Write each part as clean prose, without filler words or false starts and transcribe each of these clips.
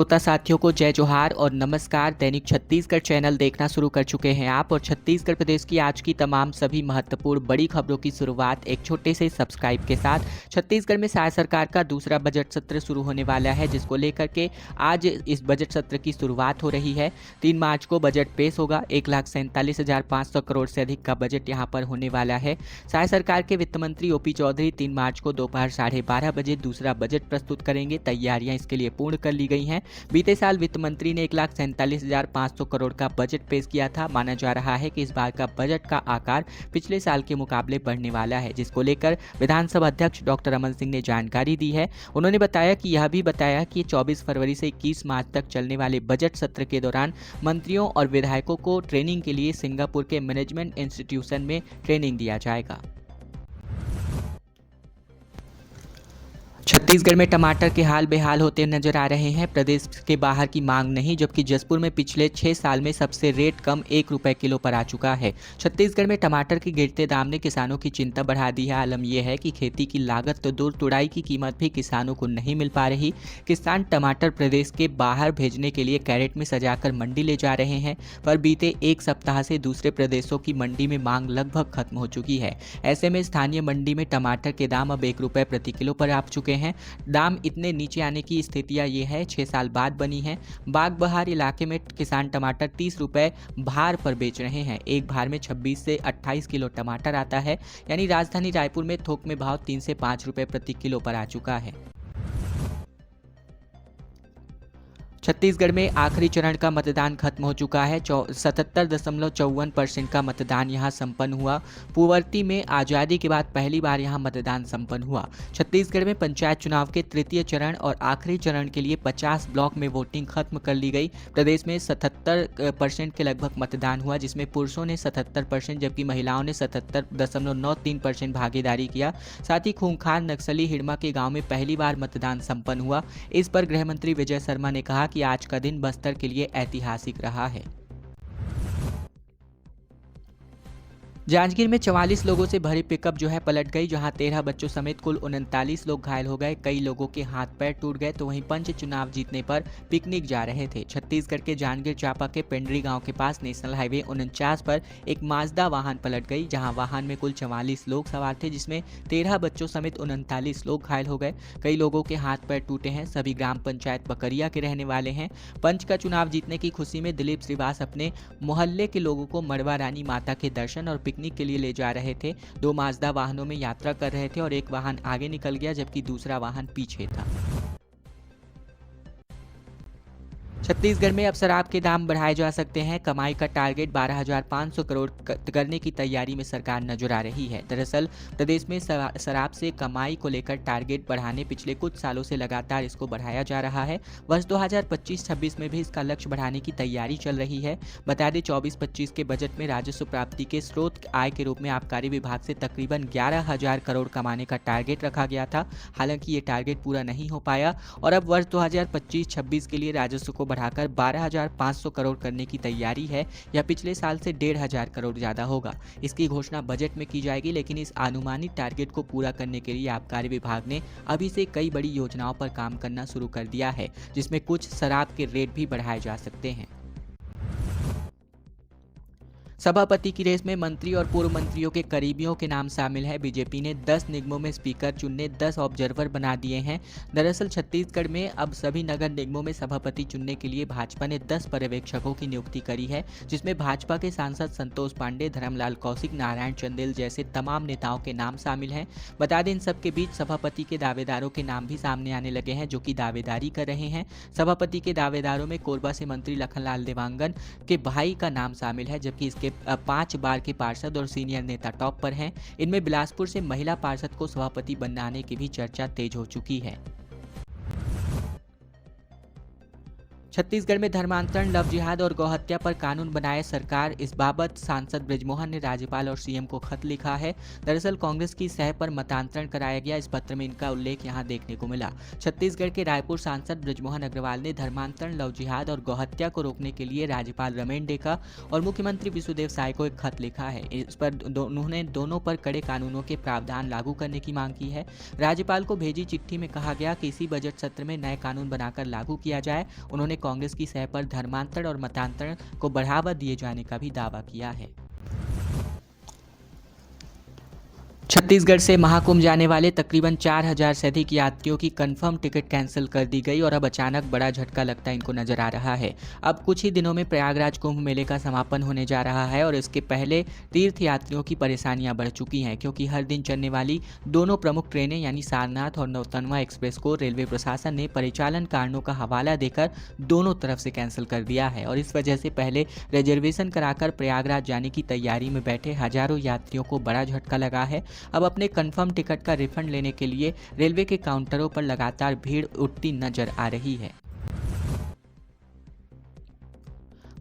श्रोता साथियों को जय जोहार और नमस्कार। दैनिक छत्तीसगढ़ चैनल देखना शुरू कर चुके हैं आप और छत्तीसगढ़ प्रदेश की आज की तमाम सभी महत्वपूर्ण बड़ी खबरों की शुरुआत एक छोटे से सब्सक्राइब के साथ। छत्तीसगढ़ में राज्य सरकार का दूसरा बजट सत्र शुरू होने वाला है, जिसको लेकर के आज इस बजट सत्र की शुरुआत हो रही है। 3 मार्च को बजट पेश होगा। 1,47,500 करोड़ से अधिक का बजट यहाँ पर होने वाला है। राज्य सरकार के वित्त मंत्री ओपी चौधरी 3 मार्च को दोपहर 12:30 बजे दूसरा बजट प्रस्तुत करेंगे। तैयारियां इसके लिए पूर्ण कर ली गई हैं। बीते साल वित्त मंत्री ने 1,47,500 करोड़ का बजट पेश किया था। माना जा रहा है कि इस बार का बजट का आकार पिछले साल के मुकाबले बढ़ने वाला है, जिसको लेकर विधानसभा अध्यक्ष डॉक्टर रमन सिंह ने जानकारी दी है। उन्होंने यह भी बताया कि 24 फरवरी से 21 मार्च तक चलने वाले बजट सत्र के दौरान मंत्रियों और विधायकों को ट्रेनिंग के लिए सिंगापुर के मैनेजमेंट इंस्टीट्यूशन में ट्रेनिंग दिया जाएगा। छत्तीसगढ़ में टमाटर के हाल बेहाल होते नजर आ रहे हैं। प्रदेश के बाहर की मांग नहीं, जबकि जसपुर में पिछले 6 साल में सबसे रेट कम 1 रुपये किलो पर आ चुका है। छत्तीसगढ़ में टमाटर के गिरते दाम ने किसानों की चिंता बढ़ा दी है। आलम यह है कि खेती की लागत तो दूर, तुड़ाई की कीमत भी किसानों को नहीं मिल पा रही। किसान टमाटर प्रदेश के बाहर भेजने के लिए कैरेट में सजाकर मंडी ले जा रहे हैं, पर बीते एक सप्ताह से दूसरे प्रदेशों की मंडी में मांग लगभग खत्म हो चुकी है। ऐसे में स्थानीय मंडी में टमाटर के दाम अब 1 रुपये प्रति किलो पर आ चुके हैं। दाम इतने नीचे आने की स्थितियां ये है 6 साल बाद बनी है। बाग बहार इलाके में किसान टमाटर 30 रुपये भार पर बेच रहे हैं। एक भार में 26 से 28 किलो टमाटर आता है, यानी राजधानी रायपुर में थोक में भाव 3 से 5 रुपये प्रति किलो पर आ चुका है। छत्तीसगढ़ में आखिरी चरण का मतदान खत्म हो चुका है। 77.54% का मतदान यहां संपन्न हुआ। पूर्ववर्ती में आज़ादी के बाद पहली बार यहां मतदान संपन्न हुआ। छत्तीसगढ़ में पंचायत चुनाव के तृतीय चरण और आखिरी चरण के लिए 50 ब्लॉक में वोटिंग खत्म कर ली गई। प्रदेश में 77% के लगभग मतदान हुआ, जिसमें पुरुषों ने 77% जबकि महिलाओं ने 77.93% भागीदारी किया। साथ ही खूंखार नक्सली हिड़मा के गाँव में पहली बार मतदान संपन्न हुआ। इस पर गृह मंत्री विजय शर्मा ने कहा कि आज का दिन बस्तर के लिए ऐतिहासिक रहा है। जांजगीर में 44 लोगों से भरी पिकअप पलट गई, जहां 13 बच्चों समेत कुल 39 लोग घायल हो गए। कई लोगों के हाथ पैर टूट गए, तो वहीं पंच चुनाव जीतने पर पिकनिक जा रहे थे। छत्तीसगढ़ के जांजगीर चांपा के पेंड्री गांव के पास नेशनल हाईवे 49 पर एक माजदा वाहन पलट गई, जहां वाहन में कुल 44 लोग सवार थे, जिसमें 13 बच्चों समेत 39 लोग घायल हो गए। कई लोगों के हाथ पैर टूटे हैं। सभी ग्राम पंचायत बकरिया के रहने वाले हैं। पंच का चुनाव जीतने की खुशी में दिलीप श्रीवास अपने मोहल्ले के लोगों को मड़वा रानी माता के दर्शन और पिकनिक के लिए ले जा रहे थे। 2 माजदा वाहनों में यात्रा कर रहे थे और एक वाहन आगे निकल गया, जबकि दूसरा वाहन पीछे था। छत्तीसगढ़ में अब शराब के दाम बढ़ाए जा सकते हैं। कमाई का टारगेट 12,500 करोड़ करने की तैयारी में सरकार नजर आ रही है। दरअसल प्रदेश में शराब से कमाई को लेकर टारगेट बढ़ाने पिछले कुछ सालों से लगातार इसको बढ़ाया जा रहा है। वर्ष 2025-26 में भी इसका लक्ष्य बढ़ाने की तैयारी चल रही है। बता दें 24-25 के बजट में राजस्व प्राप्ति के स्रोत आय के रूप में आबकारी विभाग से तकरीबन 11,000 करोड़ कमाने का टारगेट रखा गया था। हालांकि ये टारगेट पूरा नहीं हो पाया और अब वर्ष 2025-26 के लिए राजस्व को बढ़ाकर 12,500 करोड़ करने की तैयारी है। यह पिछले साल से 1,500 करोड़ ज्यादा होगा। इसकी घोषणा बजट में की जाएगी, लेकिन इस अनुमानित टारगेट को पूरा करने के लिए आबकारी विभाग ने अभी से कई बड़ी योजनाओं पर काम करना शुरू कर दिया है, जिसमें कुछ शराब के रेट भी बढ़ाए जा सकते हैं। सभापति की रेस में मंत्री और पूर्व मंत्रियों के करीबियों के नाम शामिल है। बीजेपी ने 10 निगमों में स्पीकर चुनने 10 ऑब्जर्वर बना दिए हैं। दरअसल छत्तीसगढ़ में अब सभी नगर निगमों में सभापति चुनने के लिए भाजपा ने 10 पर्यवेक्षकों की नियुक्ति करी है, जिसमें भाजपा के सांसद संतोष पांडे, धर्मलाल कौशिक, नारायण चंदेल जैसे तमाम नेताओं के नाम शामिल हैं। बता दें इन सबके बीच सभापति के दावेदारों के नाम भी सामने आने लगे हैं, जो कि दावेदारी कर रहे हैं। सभापति के दावेदारों में कोरबा से मंत्री लखनलाल देवांगन के भाई का नाम शामिल है, जबकि इसके 5 बार के पार्षद और सीनियर नेता टॉप पर हैं। इनमें बिलासपुर से महिला पार्षद को सभापति बनाने की भी चर्चा तेज हो चुकी है। छत्तीसगढ़ में धर्मांतरण, लव जिहाद और गौहत्या पर कानून बनाए सरकार। इस बाबत सांसद बृजमोहन ने राज्यपाल और सीएम को खत लिखा है। दरअसल कांग्रेस की सह पर मतांतरण कराया गया। इस पत्र में इनका उल्लेख यहां देखने को मिला। छत्तीसगढ़ के रायपुर सांसद बृजमोहन अग्रवाल ने धर्मांतरण, लव जिहाद और गौहत्या को रोकने के लिए राज्यपाल रमेन डेका और मुख्यमंत्री विष्णुदेव साय को एक खत लिखा है। इस पर उन्होंने दोनों पर कड़े कानूनों के प्रावधान लागू करने की मांग की है। राज्यपाल को भेजी चिट्ठी में कहा गया कि इसी बजट सत्र में नए कानून बनाकर लागू किया जाए। उन्होंने कांग्रेस की सह पर धर्मांतरण और मतांतरण को बढ़ावा दिए जाने का भी दावा किया है। छत्तीसगढ़ से महाकुंभ जाने वाले तकरीबन 4000 से अधिक यात्रियों की कंफर्म टिकट कैंसिल कर दी गई और अब अचानक बड़ा झटका लगता इनको नजर आ रहा है। अब कुछ ही दिनों में प्रयागराज कुंभ मेले का समापन होने जा रहा है और इसके पहले तीर्थ यात्रियों की परेशानियां बढ़ चुकी हैं, क्योंकि हर दिन चलने वाली दोनों प्रमुख ट्रेनें यानी सारनाथ और नौतनवा एक्सप्रेस को रेलवे प्रशासन ने परिचालन कारणों का हवाला देकर दोनों तरफ से कैंसिल कर दिया है और इस वजह से पहले रिजर्वेशन कराकर प्रयागराज जाने की तैयारी में बैठे हजारों यात्रियों को बड़ा झटका लगा है। अब अपने कंफर्म टिकट का रिफंड लेने के लिए रेलवे के काउंटरों पर लगातार भीड़ उठती नजर आ रही है।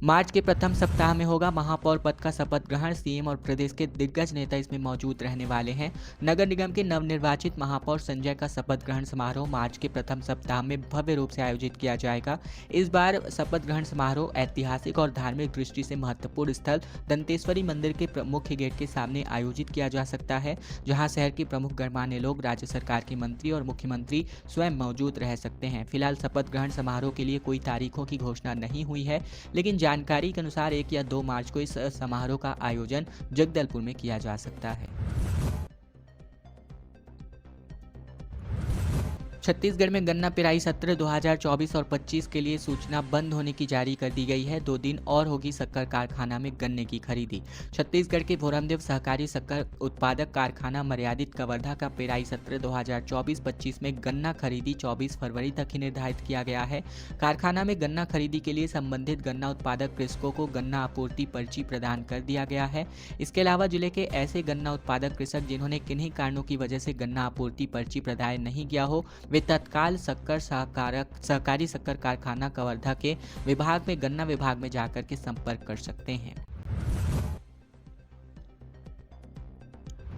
मार्च के प्रथम सप्ताह में होगा महापौर पद का शपथ ग्रहण। सीएम और प्रदेश के दिग्गज नेता इसमें मौजूद रहने वाले हैं। नगर निगम के नवनिर्वाचित महापौर संजय का शपथ ग्रहण समारोह मार्च के प्रथम सप्ताह में भव्य रूप से आयोजित किया जाएगा। इस बार शपथ ग्रहण समारोह ऐतिहासिक और धार्मिक दृष्टि से महत्वपूर्ण स्थल दंतेश्वरी मंदिर के मुख्य गेट के सामने आयोजित किया जा सकता है, जहां शहर के प्रमुख गणमान्य लोग, राज्य सरकार के मंत्री और मुख्यमंत्री स्वयं मौजूद रह सकते हैं। फिलहाल शपथ ग्रहण समारोह के लिए कोई तारीखों की घोषणा नहीं हुई है, लेकिन जानकारी के अनुसार 1 या 2 मार्च को इस समारोह का आयोजन जगदलपुर में किया जा सकता है। छत्तीसगढ़ में गन्ना पेराई सत्र 2024 और 25 के लिए सूचना बंद होने की जारी कर दी गई है। 2 दिन और होगी शक्कर कारखाना में गन्ने की खरीदी। छत्तीसगढ़ के भोरमदेव सहकारी शक्कर उत्पादक कारखाना मर्यादित कवर्धा का पेराई सत्र 2024-25 में गन्ना खरीदी 24 फरवरी तक ही निर्धारित किया गया है। कारखाना में गन्ना खरीदी के लिए संबंधित गन्ना उत्पादक कृषकों को गन्ना आपूर्ति पर्ची प्रदान कर दिया गया है। इसके अलावा जिले के ऐसे गन्ना उत्पादक कृषक जिन्होंने किन्हीं कारणों की वजह से गन्ना आपूर्ति पर्ची प्रदान नहीं किया हो, वे तत्काल शक्कर सहकारी शक्कर कारखाना कवर्धा के विभाग में गन्ना विभाग में जाकर के संपर्क कर सकते हैं।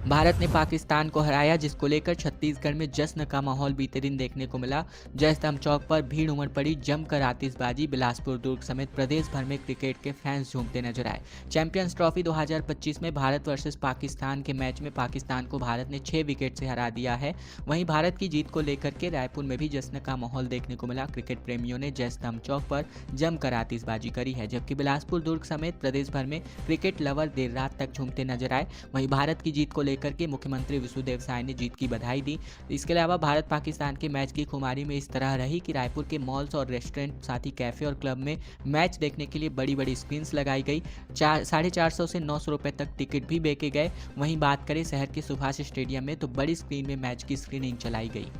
भारत ने पाकिस्तान को हराया, जिसको लेकर छत्तीसगढ़ में जश्न का माहौल बीते दिन देखने को मिला। जय स्तंभ चौक पर भीड़ उमड़ पड़ी, जमकर आतिशबाजी। बिलासपुर, दुर्ग समेत प्रदेश भर में क्रिकेट के फैंस झूमते नजर आए। चैंपियंस ट्रॉफी 2025 में भारत वर्सेस पाकिस्तान के मैच में पाकिस्तान को भारत ने 6 विकेट से हरा दिया है। वहीं भारत की जीत को लेकर के रायपुर में भी जश्न का माहौल देखने को मिला। क्रिकेट प्रेमियों ने जय स्तंभ चौक पर जमकर आतिशबाजी करी है, जबकि बिलासपुर, दुर्ग समेत प्रदेश भर में क्रिकेट लवर देर रात तक झूमते नजर आए। वहीं भारत की जीत को लेकर के मुख्यमंत्री विष्णुदेव साय ने जीत की बधाई दी। इसके अलावा भारत पाकिस्तान के मैच की खुमारी में इस तरह रही कि रायपुर के मॉल्स और रेस्टोरेंट, साथ ही कैफे और क्लब में मैच देखने के लिए बड़ी बड़ी स्क्रीन्स लगाई गई। 450 से 900 रुपए तक टिकट भी बेचे गए। वहीं बात करें शहर के सुभाष स्टेडियम में, तो बड़ी स्क्रीन में मैच की स्क्रीनिंग चलाई गई।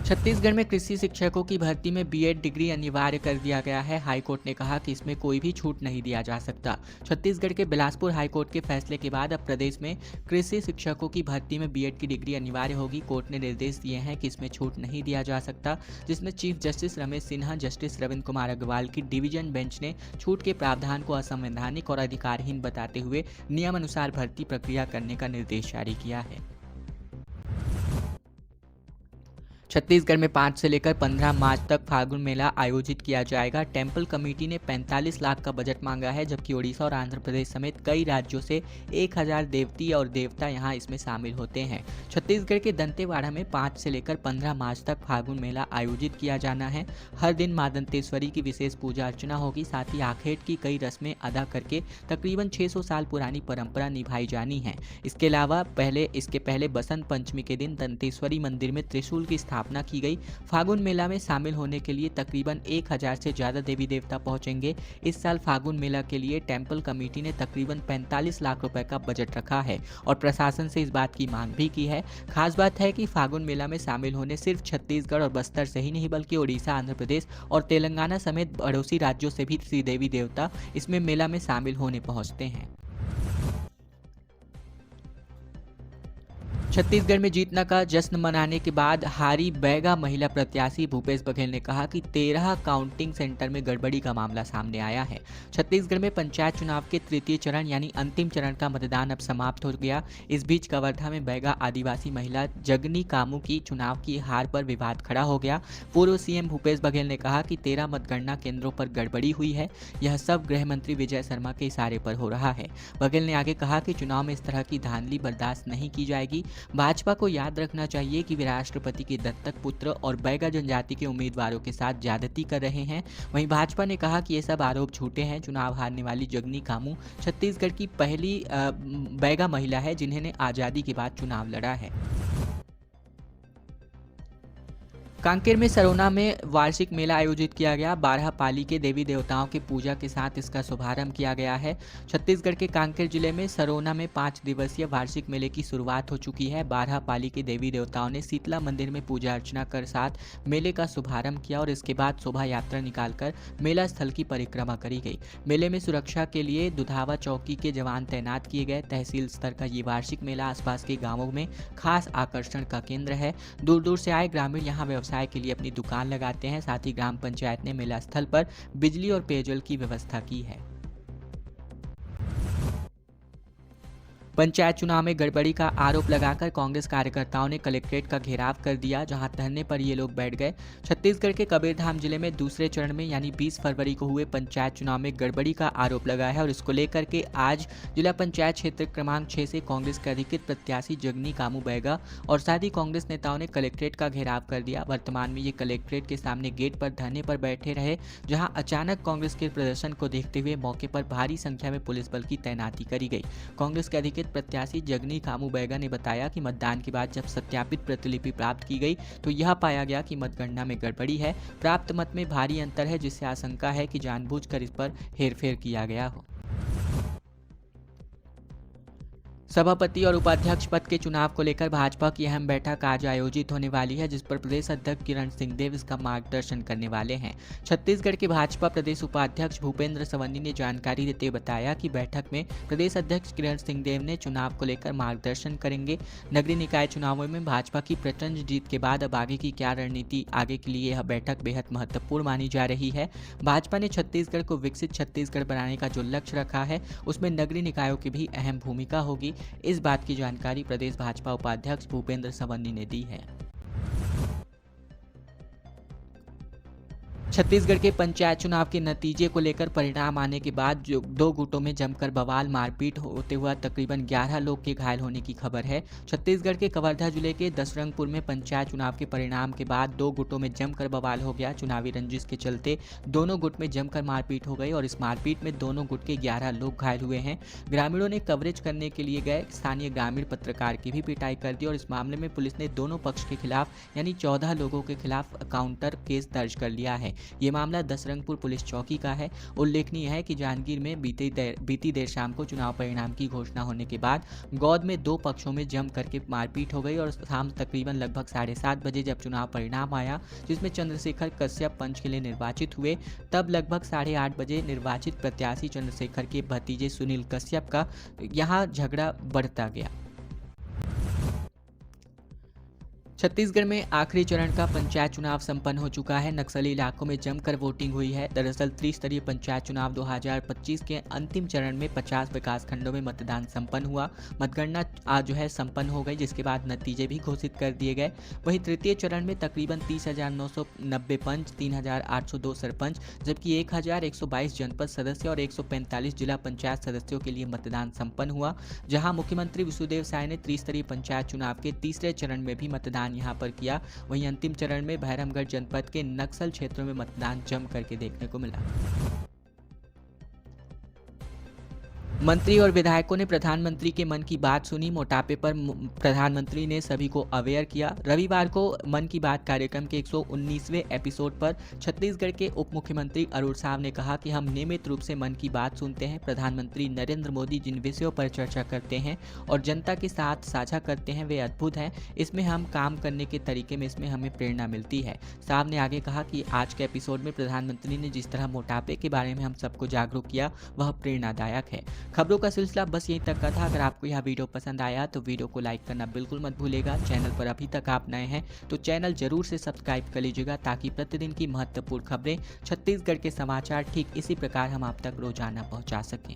छत्तीसगढ़ में कृषि शिक्षकों की भर्ती में बीएड डिग्री अनिवार्य कर दिया गया है। हाईकोर्ट ने कहा कि इसमें कोई भी छूट नहीं दिया जा सकता। छत्तीसगढ़ के बिलासपुर हाईकोर्ट के फैसले के बाद अब प्रदेश में कृषि शिक्षकों की भर्ती में बीएड की डिग्री अनिवार्य होगी। कोर्ट ने निर्देश दिए हैं कि इसमें छूट नहीं दिया जा सकता, जिसमें chief justice Ramesh Sinha, justice Ravindra Kumar Agrawal की डिवीजन बेंच ने छूट के प्रावधान को असंवैधानिक और अधिकारहीन बताते हुए नियमानुसार भर्ती प्रक्रिया करने का निर्देश जारी किया है। छत्तीसगढ़ में 5 से लेकर 15 मार्च तक फागुन मेला आयोजित किया जाएगा। टेम्पल कमेटी ने 45 लाख का बजट मांगा है, जबकि ओडिशा और आंध्र प्रदेश समेत कई राज्यों से 1000 देवती और देवता यहां इसमें शामिल होते हैं। छत्तीसगढ़ के दंतेवाड़ा में 5 से लेकर 15 मार्च तक फागुन मेला आयोजित किया जाना है। हर दिन मां दंतेश्वरी की विशेष पूजा अर्चना होगी। साथ ही आखेट की कई रस्में अदा करके तकरीबन 600 साल पुरानी परंपरा निभाई जानी है। इसके अलावा इसके पहले बसंत पंचमी के दिन दंतेश्वरी मंदिर में त्रिशूल की स्थापना की गई। फागुन मेला में शामिल होने के लिए तकरीबन 1000 से ज्यादा देवी देवता पहुंचेंगे। इस साल फागुन मेला के लिए टेम्पल कमेटी ने तकरीबन 45 लाख रुपए का बजट रखा है और प्रशासन से इस बात की मांग भी की है। खास बात है कि फागुन मेला में शामिल होने सिर्फ छत्तीसगढ़ और बस्तर से ही नहीं, बल्कि ओडिशा, आंध्र प्रदेश और तेलंगाना समेत पड़ोसी राज्यों से भी देवी देवता इसमें मेला में शामिल होने पहुंचते हैं। छत्तीसगढ़ में जीतना का जश्न मनाने के बाद हारी बैगा महिला प्रत्याशी भूपेश बघेल ने कहा कि 13 काउंटिंग सेंटर में गड़बड़ी का मामला सामने आया है। छत्तीसगढ़ में पंचायत चुनाव के तृतीय चरण यानी अंतिम चरण का मतदान अब समाप्त हो गया। इस बीच कवर्धा में बैगा आदिवासी महिला जगनी कामू की चुनाव की हार पर विवाद खड़ा हो गया। पूर्व सीएम भूपेश बघेल ने कहा कि 13 मतगणना केंद्रों पर गड़बड़ी हुई है। यह सब गृह मंत्री विजय शर्मा के इशारे पर हो रहा है। बघेल ने आगे कहा कि चुनाव में इस तरह की धांधली बर्दाश्त नहीं की जाएगी। भाजपा को याद रखना चाहिए कि वे राष्ट्रपति के दत्तक पुत्र और बैगा जनजाति के उम्मीदवारों के साथ ज्यादती कर रहे हैं। वहीं भाजपा ने कहा कि ये सब आरोप झूठे हैं। चुनाव हारने वाली जगनी कामू छत्तीसगढ़ की पहली बैगा महिला है जिन्होंने आजादी के बाद चुनाव लड़ा है। कांकेर में सरोना में वार्षिक मेला आयोजित किया गया। 12 पाली के देवी देवताओं की पूजा के साथ इसका शुभारंभ किया गया है। छत्तीसगढ़ के कांकेर जिले में सरोना में 5 दिवसीय वार्षिक मेले की शुरुआत हो चुकी है। 12 पाली के देवी देवताओं ने शीतला मंदिर में पूजा अर्चना कर साथ मेले का शुभारंभ किया और इसके बाद शोभा यात्रा निकालकर मेला स्थल की परिक्रमा करी गई। मेले में सुरक्षा के लिए दुधावा चौकी के जवान तैनात किए गए। तहसील स्तर का ये वार्षिक मेला आसपास के गाँवों में खास आकर्षण का केंद्र है। दूर दूर से आए ग्रामीण यहाँ व्यवसाय के लिए अपनी दुकान लगाते हैं। साथ ही ग्राम पंचायत ने मेला स्थल पर बिजली और पेयजल की व्यवस्था की है। पंचायत चुनाव में गड़बड़ी का आरोप लगाकर कांग्रेस कार्यकर्ताओं ने कलेक्ट्रेट का घेराव कर दिया, जहां धरने पर ये लोग बैठ गए। छत्तीसगढ़ के कबीरधाम जिले में दूसरे चरण में यानी 20 फरवरी को हुए पंचायत चुनाव में गड़बड़ी का आरोप लगा है और इसको लेकर के आज जिला पंचायत क्षेत्र क्रमांक 6 से कांग्रेस के अधिकृत प्रत्याशी जगनी कामू बैगा और साथ ही कांग्रेस नेताओं ने कलेक्ट्रेट का घेराव कर दिया। वर्तमान में ये कलेक्ट्रेट के सामने गेट पर धरने पर बैठे रहे, जहां अचानक कांग्रेस के प्रदर्शन को देखते हुए मौके पर भारी संख्या में पुलिस बल की तैनाती करी गई। कांग्रेस के अधिकृत प्रत्याशी जगनी कामू बैगा ने बताया कि मतदान के बाद जब सत्यापित प्रतिलिपि प्राप्त की गई तो यह पाया गया कि मतगणना में गड़बड़ी है। प्राप्त मत में भारी अंतर है, जिससे आशंका है कि जानबूझकर इस पर हेरफेर किया गया हो। सभापति और उपाध्यक्ष पद के चुनाव को लेकर भाजपा की अहम बैठक आज आयोजित होने वाली है, जिस पर प्रदेश अध्यक्ष किरण सिंहदेव इसका मार्गदर्शन करने वाले हैं। छत्तीसगढ़ के भाजपा प्रदेश उपाध्यक्ष भूपेंद्र सवन्नी ने जानकारी देते हुए बताया कि बैठक में प्रदेश अध्यक्ष किरण सिंहदेव ने चुनाव को लेकर मार्गदर्शन करेंगे। नगरीय निकाय चुनावों में भाजपा की प्रचंड जीत के बाद अब आगे की क्या रणनीति, आगे के लिए यह बैठक बेहद महत्वपूर्ण मानी जा रही है। भाजपा ने छत्तीसगढ़ को विकसित छत्तीसगढ़ बनाने का जो लक्ष्य रखा है उसमें नगरीय निकायों की भी अहम भूमिका होगी। इस बात की जानकारी प्रदेश भाजपा उपाध्यक्ष भूपेंद्र सवन्नी ने दी है। छत्तीसगढ़ के पंचायत चुनाव के नतीजे को लेकर परिणाम आने के बाद जो 2 गुटों में जमकर बवाल मारपीट होते हुआ तकरीबन 11 लोग के घायल होने की खबर है। छत्तीसगढ़ के कवर्धा जिले के दसरंगपुर में पंचायत चुनाव के परिणाम के बाद 2 गुटों में जमकर बवाल हो गया। चुनावी रंजिश के चलते दोनों गुट में जमकर मारपीट हो गई और इस मारपीट में दोनों गुट के 11 लोग घायल हुए हैं। ग्रामीणों ने कवरेज करने के लिए गए स्थानीय ग्रामीण पत्रकार की भी पिटाई कर दी और इस मामले में पुलिस ने दोनों पक्ष के खिलाफ यानी 14 लोगों के खिलाफ काउंटर केस दर्ज कर लिया है। ये मामला दसरंगपुर पुलिस चौकी का है। उल्लेखनीय है कि जांजगीर में बीती देर शाम को चुनाव परिणाम की घोषणा होने के बाद गौद में 2 पक्षों में जम करके मारपीट हो गई और शाम तकरीबन लगभग 7:30 बजे जब चुनाव परिणाम आया, जिसमें चंद्रशेखर कश्यप पंच के लिए निर्वाचित हुए, तब लगभग 8:30 बजे निर्वाचित प्रत्याशी चंद्रशेखर के भतीजे सुनील कश्यप का यहां झगड़ा बढ़ता गया। छत्तीसगढ़ में आखिरी चरण का पंचायत चुनाव संपन्न हो चुका है। नक्सली इलाकों में जमकर वोटिंग हुई है। दरअसल त्रिस्तरीय पंचायत चुनाव 2025 के अंतिम चरण में 50 विकास खंडों में मतदान संपन्न हुआ। मतगणना आज जो है संपन्न हो गई, जिसके बाद नतीजे भी घोषित कर दिए गए। वहीं तृतीय चरण में तकरीबन 30,990 पंच, 3,802 सरपंच, जबकि 1,122 जनपद सदस्य और 145 जिला पंचायत सदस्यों के लिए मतदान संपन्न हुआ। जहां मुख्यमंत्री विष्णुदेव साय ने त्रिस्तरीय पंचायत चुनाव के तीसरे चरण में भी मतदान यहां पर किया। वहीं अंतिम चरण में भैरमगढ़ जनपद के नक्सल क्षेत्रों में मतदान जम करके देखने को मिला। मंत्री और विधायकों ने प्रधानमंत्री के मन की बात सुनी। मोटापे पर प्रधानमंत्री ने सभी को अवेयर किया। रविवार को मन की बात कार्यक्रम के 119वें एपिसोड पर छत्तीसगढ़ के उप मुख्यमंत्री अरुण साव ने कहा कि हम नियमित रूप से मन की बात सुनते हैं। प्रधानमंत्री नरेंद्र मोदी जिन विषयों पर चर्चा करते हैं और जनता के साथ साझा करते हैं वे अद्भुत हैं। इसमें हम काम करने के तरीके में इसमें हमें प्रेरणा मिलती है। साव ने आगे कहा कि आज के एपिसोड में प्रधानमंत्री ने जिस तरह मोटापे के बारे में हम सबको जागरूक किया वह प्रेरणादायक है। खबरों का सिलसिला बस यहीं तक का था। अगर आपको यह वीडियो पसंद आया तो वीडियो को लाइक करना बिल्कुल मत भूलिएगा। चैनल पर अभी तक आप नए हैं तो चैनल जरूर से सब्सक्राइब कर लीजिएगा, ताकि प्रतिदिन की महत्वपूर्ण खबरें, छत्तीसगढ़ के समाचार ठीक इसी प्रकार हम आप तक रोजाना पहुंचा सकें।